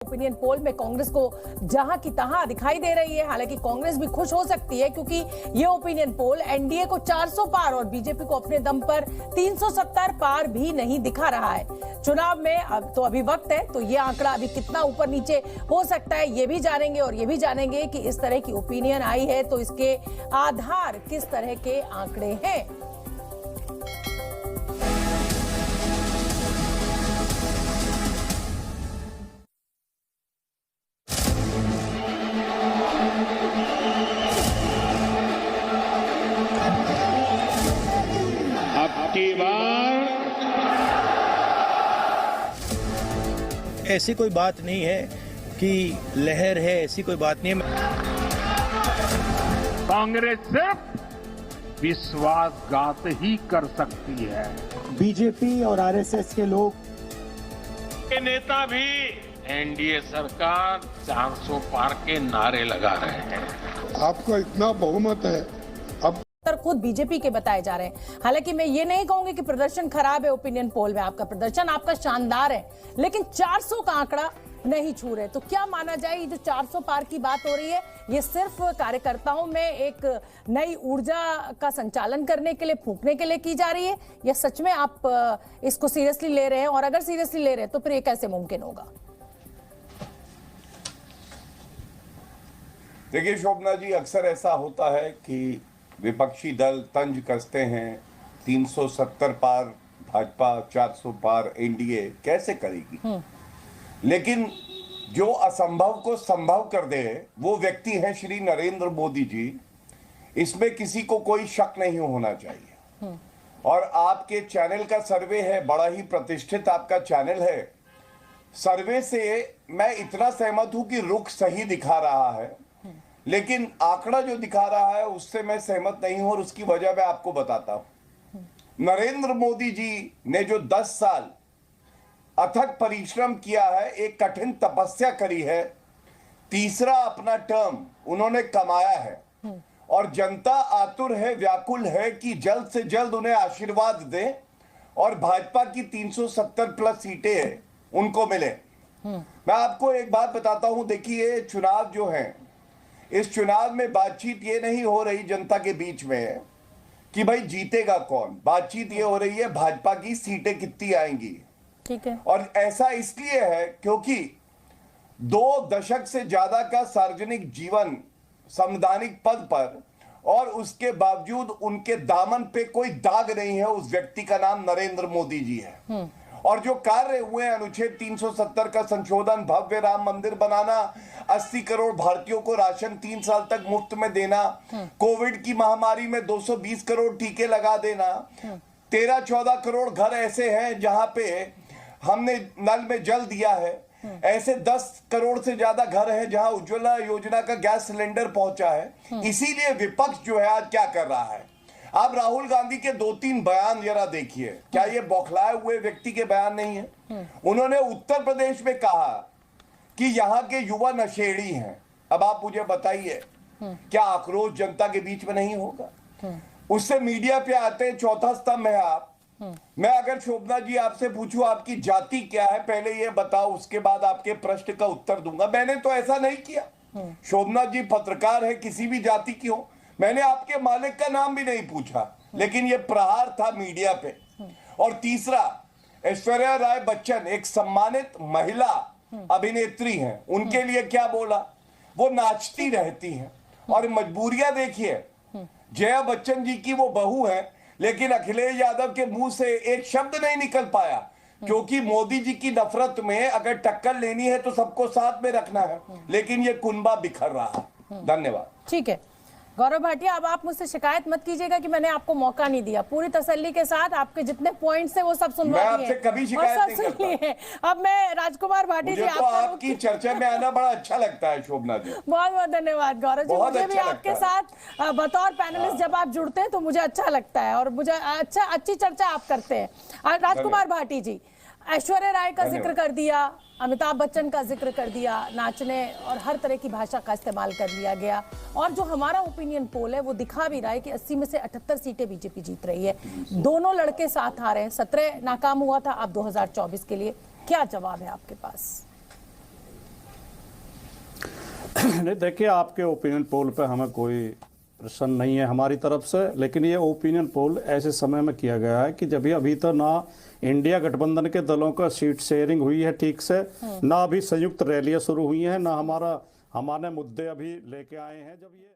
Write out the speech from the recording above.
Opinion poll में कांग्रेस को जहां की तहां दिखाई दे रही है। हालांकि कांग्रेस भी खुश हो सकती है क्योंकि ये ओपिनियन पोल एनडीए को 400 पार और बीजेपी को अपने दम पर 370 पार भी नहीं दिखा रहा है। चुनाव में अब तो अभी वक्त है, तो ये आंकड़ा अभी कितना ऊपर नीचे हो सकता है ये भी जानेंगे और ये भी जानेंगे कि इस तरह की ओपिनियन आई है तो इसके आधार किस तरह के आंकड़े हैं। की बार ऐसी कोई बात नहीं है कि लहर है, ऐसी कोई बात नहीं है। कांग्रेस सिर्फ विश्वासघात ही कर सकती है। बीजेपी और आरएसएस के लोग के नेता भी एनडीए सरकार 400 पार के नारे लगा रहे हैं। आपका इतना बहुमत है, अब खुद बीजेपी के बताए जा रहे हैं। हालांकि मैं ये नहीं कहूंगी कि प्रदर्शन खराब है ओपिनियन पोल में, आपका प्रदर्शन आपका शानदार है, लेकिन 400 का आंकड़ा नहीं छू रहे। तो क्या माना जाए ये जो 400 पार की बात हो रही है ये सिर्फ कार्यकर्ताओं में एक नई ऊर्जा का संचालन करने के लिए, फूंकने के लिए की जा रही है, या सच में आप इसको सीरियसली ले रहे हैं? और अगर सीरियसली ले रहे हैं तो फिर ये कैसे मुमकिन होगा? देखिए शोभना जी, अक्सर ऐसा होता है कि विपक्षी दल तंज कसते हैं 370 पार भाजपा, 400 पार एनडीए कैसे करेगी। लेकिन जो असंभव को संभव कर दे वो व्यक्ति हैं श्री नरेंद्र मोदी जी। इसमें किसी को कोई शक नहीं होना चाहिए। और आपके चैनल का सर्वे है, बड़ा ही प्रतिष्ठित आपका चैनल है। सर्वे से मैं इतना सहमत हूं कि रुख सही दिखा रहा है, लेकिन आंकड़ा जो दिखा रहा है उससे मैं सहमत नहीं हूं और उसकी वजह मैं आपको बताता हूं। नरेंद्र मोदी जी ने जो 10 साल अथक परिश्रम किया है, एक कठिन तपस्या करी है, तीसरा अपना टर्म उन्होंने कमाया है और जनता आतुर है, व्याकुल है कि जल्द से जल्द उन्हें आशीर्वाद दें और भाजपा की 370 प्लस सीटें उनको मिले। मैं आपको एक बात बताता हूं, देखिए चुनाव जो है, इस चुनाव में बातचीत ये नहीं हो रही जनता के बीच में कि भाई जीतेगा कौन, बातचीत ये हो रही है भाजपा की सीटें कितनी आएंगी। ठीक है। और ऐसा इसलिए है क्योंकि 2 दशक से ज्यादा का सार्वजनिक जीवन संवैधानिक पद पर, और उसके बावजूद उनके दामन पे कोई दाग नहीं है। उस व्यक्ति का नाम नरेंद्र मोदी जी है। और जो कार्य हुए, अनुच्छेद 370 का संशोधन, भव्य राम मंदिर बनाना, 80 करोड़ भारतीयों को राशन 3 साल तक मुफ्त में देना, कोविड की महामारी में 220 करोड़ टीके लगा देना, 13-14 करोड़ घर ऐसे हैं जहां पे हमने नल में जल दिया है, ऐसे 10 करोड़ से ज्यादा घर हैं जहां उज्ज्वला योजना का गैस सिलेंडर पहुंचा है। इसीलिए विपक्ष जो है आज क्या कर रहा है, आप राहुल गांधी के 2-3 बयान जरा देखिए, क्या ये बौखलाए हुए व्यक्ति के बयान नहीं है? उन्होंने उत्तर प्रदेश में कहा कि यहाँ के युवा नशेड़ी हैं। अब आप मुझे बताइए, क्या आक्रोश जनता के बीच में नहीं होगा? उससे मीडिया पे आते हैं, चौथा स्तंभ है आप। मैं अगर शोभना जी आपसे पूछूं आपकी जाति क्या है, पहले ये बताओ, उसके बाद आपके प्रश्न का उत्तर दूंगा। मैंने तो ऐसा नहीं किया। शोभना जी पत्रकार है, किसी भी जाति की हो, मैंने आपके मालिक का नाम भी नहीं पूछा, लेकिन ये प्रहार था मीडिया पे। और तीसरा, ऐश्वर्या राय बच्चन एक सम्मानित महिला अभिनेत्री हैं, उनके लिए क्या बोला? वो नाचती रहती हैं और मजबूरियां देखिए। जया बच्चन जी की वो बहू है, लेकिन अखिलेश यादव के मुंह से एक शब्द नहीं निकल पाया, क्योंकि मोदी जी की नफरत में अगर टक्कर लेनी है तो सबको साथ में रखना है, लेकिन ये कुनबा बिखर रहा है। धन्यवाद। ठीक है गौरव भाटिया, अब आप मुझसे शिकायत मत कीजिएगा कि मैंने आपको मौका नहीं दिया। पूरी तसल्ली के साथ आपके जितने पॉइंट्स हैं वो सब सुनवा दिए, मैं कभी शिकायत नहीं करता। अब मैं राजकुमार भाटी जी, तो आपकी चर्चा में आना बड़ा अच्छा लगता है शोभना जी। बहुत बहुत धन्यवाद गौरव जी। मुझे भी आपके साथ बतौर पैनलिस्ट जब आप जुड़ते हैं तो मुझे अच्छा लगता है और मुझे अच्छी चर्चा आप करते हैं। राजकुमार भाटी जी, ऐश्वर्या राय का जिक्र कर दिया, अमिताभ बच्चन का जिक्र कर दिया, नाचने और हर तरह की भाषा का इस्तेमाल कर लिया गया, और जो हमारा ओपिनियन पोल है वो दिखा भी रहा है कि 80 में से 78 सीटें बीजेपी जीत रही है। दोनों लड़के साथ आ रहे हैं, 17 नाकाम हुआ था, अब 2024 के लिए क्या जवाब है आपके पास? नहीं, देखिए, आपके ओपिनियन पोल पे हमें कोई प्रश्न नहीं है हमारी तरफ से, लेकिन ये ओपिनियन पोल ऐसे समय में किया गया है कि जब अभी तो ना इंडिया गठबंधन के दलों का सीट शेयरिंग हुई है ठीक से, ना अभी संयुक्त रैलियां शुरू हुई हैं, ना हमारे मुद्दे अभी लेके आए हैं। जब ये